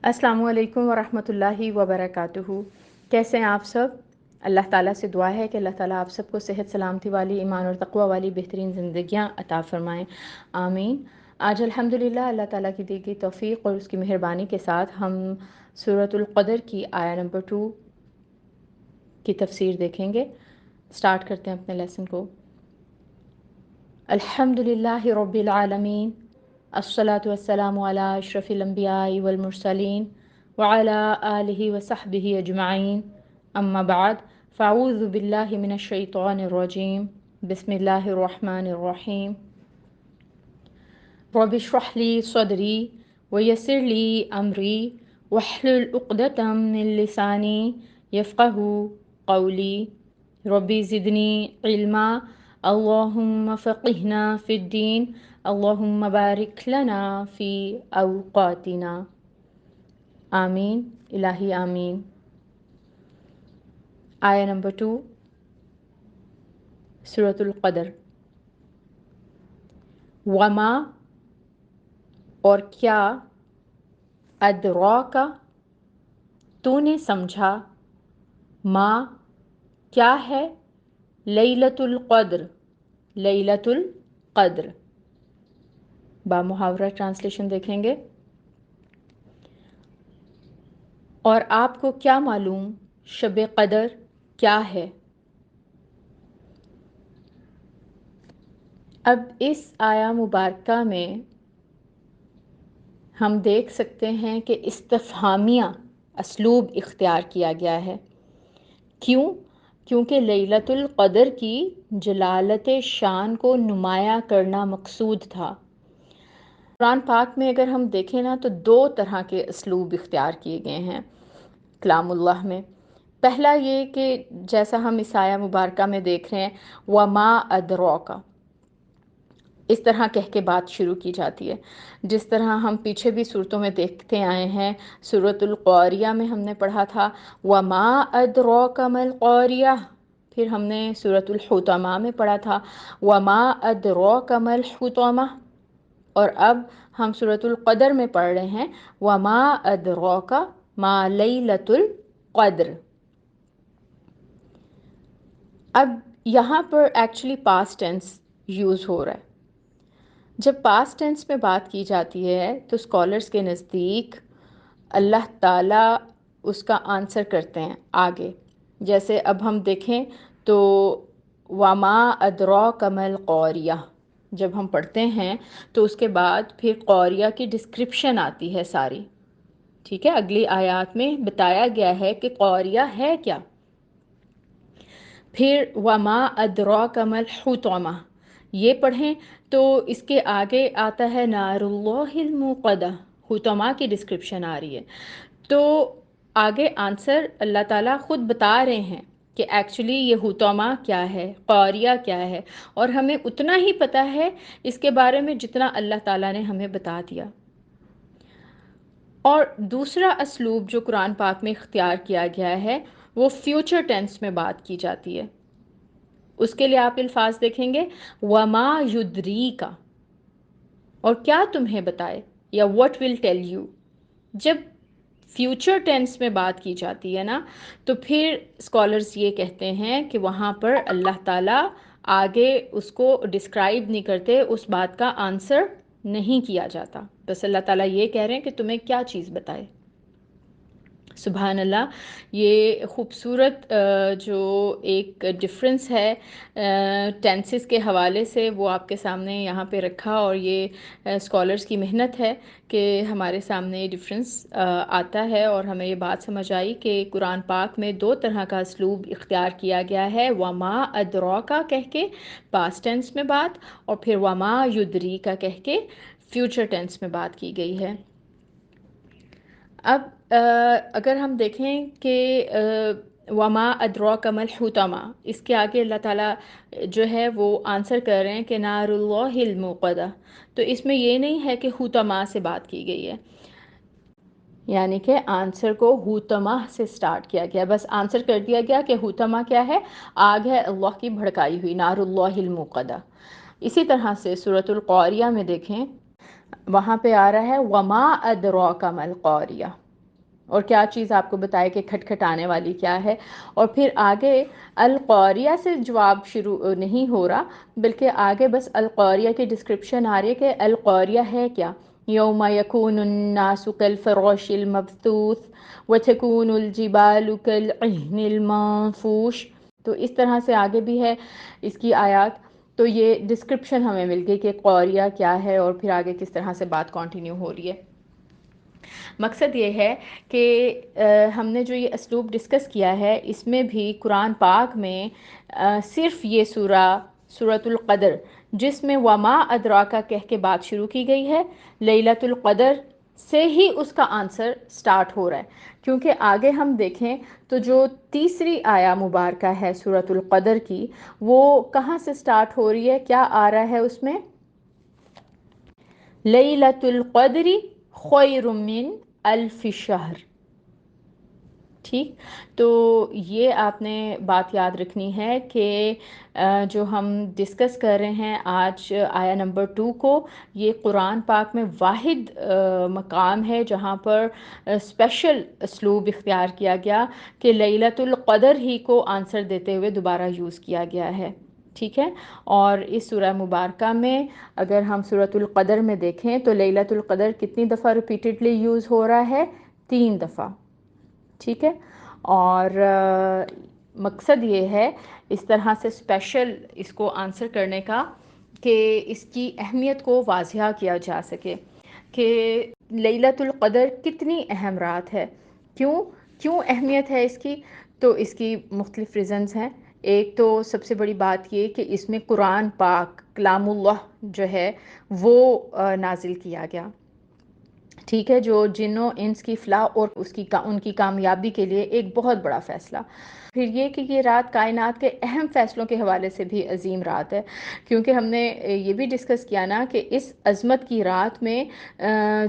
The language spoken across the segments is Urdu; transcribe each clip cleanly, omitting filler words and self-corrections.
السلام علیکم ورحمۃ اللہ وبرکاتہ۔ کیسے ہیں آپ سب؟ اللہ تعالیٰ سے دعا ہے کہ اللہ تعالیٰ آپ سب کو صحت سلامتی والی، ایمان اور تقوی والی بہترین زندگیاں عطا فرمائیں، آمین۔ آج الحمدللہ اللہ تعالیٰ کی دی گئی توفیق اور اس کی مہربانی کے ساتھ ہم سورۃ القدر کی آیہ نمبر 2 کی تفسیر دیکھیں گے۔ سٹارٹ کرتے ہیں اپنے لیسن کو۔ الحمدللہ رب العالمین، الصلاۃ والسلام علی اشرف الانبیاء والمرسلین وعلی آلہ وصحبہ اجمعین، اما بعد فاعوذ باللہ من الشیطان الرجیم، بسم اللہ الرحمن الرحیم۔ رب اشرح لی صدری ویسر لی امری واحلل عقدۃ من لسانی یفقہوا قولی، ربی زدنی علما، اللہم فقہنا فی الدین، اللہم بارک لنا فی اوقاتنا، آمین الہی آمین۔ آیہ نمبر 2 سورۃ القدر۔ وما اور کیا، ادراک تو نے سمجھا، ما کیا ہے، لیلۃ القدر لیلۃ القدر۔ بامحاورہ ٹرانسلیشن دیکھیں گے۔ اور آپ کو کیا معلوم شب قدر کیا ہے۔ اب اس آیہ مبارکہ میں ہم دیکھ سکتے ہیں کہ استفہامیہ اسلوب اختیار کیا گیا ہے۔ کیوں؟ کیونکہ لیلۃ القدر کی جلالت شان کو نمایاں کرنا مقصود تھا۔ قرآن پاک میں اگر ہم دیکھیں نا تو 2 طرح کے اسلوب اختیار کیے گئے ہیں کلام اللہ میں۔ پہلا یہ کہ جیسا ہم اس آیہ مبارکہ میں دیکھ رہے ہیں، وما ادراک، اس طرح کہہ کے بات شروع کی جاتی ہے، جس طرح ہم پیچھے بھی صورتوں میں دیکھتے آئے ہیں۔ سورۃ القاریہ میں ہم نے پڑھا تھا وما ادراک ما القاریہ، پھر ہم نے سورۃ الحطمہ میں پڑھا تھا وما ادراک ما الحطمہ، اور اب ہم سورۃ القدر میں پڑھ رہے ہیں وما ادراک ما لیلۃ القدر۔ اب یہاں پر ایکچولی پاسٹ ٹینس یوز ہو رہا ہے۔ جب پاسٹ ٹینس میں بات کی جاتی ہے تو اسکالرس کے نزدیک اللہ تعالیٰ اس کا آنسر کرتے ہیں آگے۔ جیسے اب ہم دیکھیں تو وما ادراک ما القاریہ جب ہم پڑھتے ہیں تو اس کے بعد پھر قاریہ کی ڈسکرپشن آتی ہے ساری، ٹھیک ہے۔ اگلی آیات میں بتایا گیا ہے کہ قاریہ ہے کیا۔ پھر وما ادراک ما الحطمہ یہ پڑھیں تو اس کے آگے آتا ہے نار اللہ الموقدہ، حطمہ کی ڈسکرپشن آ رہی ہے۔ تو آگے آنسر اللہ تعالیٰ خود بتا رہے ہیں کہ ایکچولی یہ حطمہ کیا ہے، قاریہ کیا ہے، اور ہمیں اتنا ہی پتہ ہے اس کے بارے میں جتنا اللہ تعالیٰ نے ہمیں بتا دیا۔ اور دوسرا اسلوب جو قرآن پاک میں اختیار کیا گیا ہے وہ فیوچر ٹینس میں بات کی جاتی ہے۔ اس کے لیے آپ الفاظ دیکھیں گے وما یدریکا، اور کیا تمہیں بتائے یا what will tell you۔ جب فیوچر ٹینس میں بات کی جاتی ہے نا تو پھر اسکالرز یہ کہتے ہیں کہ وہاں پر اللہ تعالیٰ آگے اس کو ڈسکرائب نہیں کرتے، اس بات کا آنسر نہیں کیا جاتا، بس اللہ تعالیٰ یہ کہہ رہے ہیں کہ تمہیں کیا چیز بتائے۔ سبحان اللہ، یہ خوبصورت جو ایک ڈفرنس ہے ٹینسز کے حوالے سے وہ آپ کے سامنے یہاں پہ رکھا، اور یہ اسکالرز کی محنت ہے کہ ہمارے سامنے یہ ڈفرنس آتا ہے، اور ہمیں یہ بات سمجھ آئی کہ قرآن پاک میں 2 طرح کا اسلوب اختیار کیا گیا ہے، وما ادراکا کہہ کے پاسٹ ٹینس میں بات، اور پھر وما یدریکا کہہ کے فیوچر ٹینس میں بات کی گئی ہے۔ اب اگر ہم دیکھیں کہ وما ادراک ما الحطمہ، اس کے آگے اللہ تعالیٰ جو ہے وہ آنسر کر رہے ہیں کہ نار اللہ الموقدہ، تو اس میں یہ نہیں ہے کہ حطمہ سے بات کی گئی ہے، یعنی کہ آنسر کو حطمہ سے سٹارٹ کیا گیا، بس آنسر کر دیا گیا کہ حطمہ کیا ہے، آگ ہے اللہ کی بھڑکائی ہوئی، نار اللہ الموقدہ۔ اسی طرح سے سورۃ القاریہ میں دیکھیں، وہاں پہ آ رہا ہے وما ادراک ما القاریہ، اور کیا چیز آپ کو بتائے کہ کھٹکھٹانے والی کیا ہے. اور پھر آگے القاریہ سے جواب شروع نہیں ہو رہا، بلکہ آگے بس القاریہ کی ڈسکرپشن آ رہی ہے کہ القاریہ ہے کیا. یوم یکون الناس کالفراش المبثوث وتکون الجبال کالعہن المنفوش. تو اس طرح سے آگے بھی ہے اس کی آیات. تو یہ ڈسکرپشن ہمیں مل گئی کہ قاریہ کیا ہے اور پھر آگے کس طرح سے بات کنٹینیو ہو رہی ہے. مقصد یہ ہے کہ ہم نے جو یہ اسلوب ڈسکس کیا ہے اس میں بھی قرآن پاک میں صرف یہ سورۃ القدر جس میں وما ادراکا کہہ کے بات شروع کی گئی ہے، لیلۃ القدر سے ہی اس کا آنسر سٹارٹ ہو رہا ہے. کیونکہ آگے ہم دیکھیں تو جو تیسری آیا مبارکہ ہے سورۃ القدر کی، وہ کہاں سے سٹارٹ ہو رہی ہے؟ کیا آ رہا ہے اس میں؟ لیلۃ القدر خیر من الف شہر. ٹھیک، تو یہ آپ نے بات یاد رکھنی ہے کہ جو ہم ڈسکس کر رہے ہیں آج آیا نمبر 2 کو، یہ قرآن پاک میں واحد مقام ہے جہاں پر اسپیشل اسلوب اختیار کیا گیا کہ لیلۃ القدر ہی کو آنسر دیتے ہوئے دوبارہ یوز کیا گیا ہے. ٹھیک ہے، اور اس سورہ مبارکہ میں اگر ہم سورۃ القدر میں دیکھیں تو لیلۃ القدر کتنی دفعہ ریپیٹڈلی یوز ہو رہا ہے؟ 3 دفعہ. ٹھیک ہے، اور مقصد یہ ہے اس طرح سے اسپیشل اس کو آنسر کرنے کا کہ اس کی اہمیت کو واضح کیا جا سکے کہ لیلۃ القدر کتنی اہم رات ہے. کیوں اہمیت ہے اس کی؟ تو اس کی مختلف ریزنز ہیں. ایک تو سب سے بڑی بات یہ کہ اس میں قرآن پاک کلام اللہ جو ہے وہ نازل کیا گیا. ٹھیک ہے، جو جنوں انس کی فلاح اور ان کی کامیابی کے لیے ایک بہت بڑا فیصلہ. پھر یہ کہ یہ رات کائنات کے اہم فیصلوں کے حوالے سے بھی عظیم رات ہے، کیونکہ ہم نے یہ بھی ڈسکس کیا نا کہ اس عظمت کی رات میں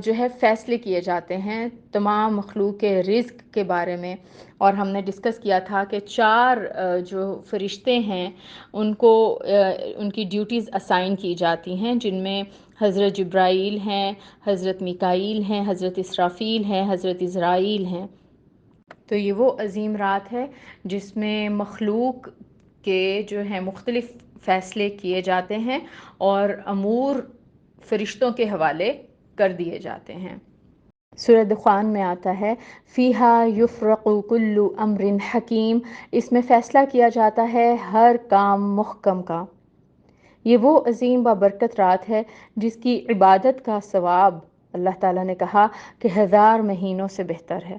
جو ہے فیصلے کیے جاتے ہیں تمام مخلوق کے رزق کے بارے میں. اور ہم نے ڈسکس کیا تھا کہ 4 جو فرشتے ہیں ان کو ان کی ڈیوٹیز اسائن کی جاتی ہیں، جن میں حضرت جبرائیل ہیں، حضرت میکائیل ہیں، حضرت اسرافیل ہیں، حضرت عزرائیل ہیں. تو یہ وہ عظیم رات ہے جس میں مخلوق کے جو ہیں مختلف فیصلے کیے جاتے ہیں اور امور فرشتوں کے حوالے کر دیے جاتے ہیں. سورہ دخان میں آتا ہے فیہا یفرق کل امر حکیم، اس میں فیصلہ کیا جاتا ہے ہر کام محکم کا. یہ وہ عظیم بابرکت رات ہے جس کی عبادت کا ثواب اللہ تعالیٰ نے کہا کہ 1000 مہینوں سے بہتر ہے.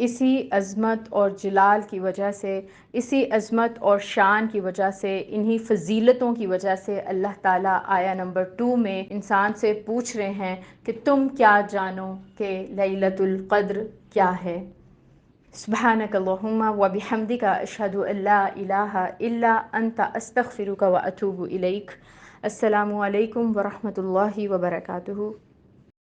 اسی عظمت اور جلال کی وجہ سے، اسی عظمت اور شان کی وجہ سے، انہی فضیلتوں کی وجہ سے اللہ تعالیٰ آیا نمبر 2 میں انسان سے پوچھ رہے ہیں کہ تم کیا جانو کہ لیلۃ القدر کیا ہے. سبحانک اللہم و بحمدک اشہد ان لا الہ الا انت استغفرک و اتوب الیک. السلام علیکم ورحمۃ اللہ وبرکاتہ.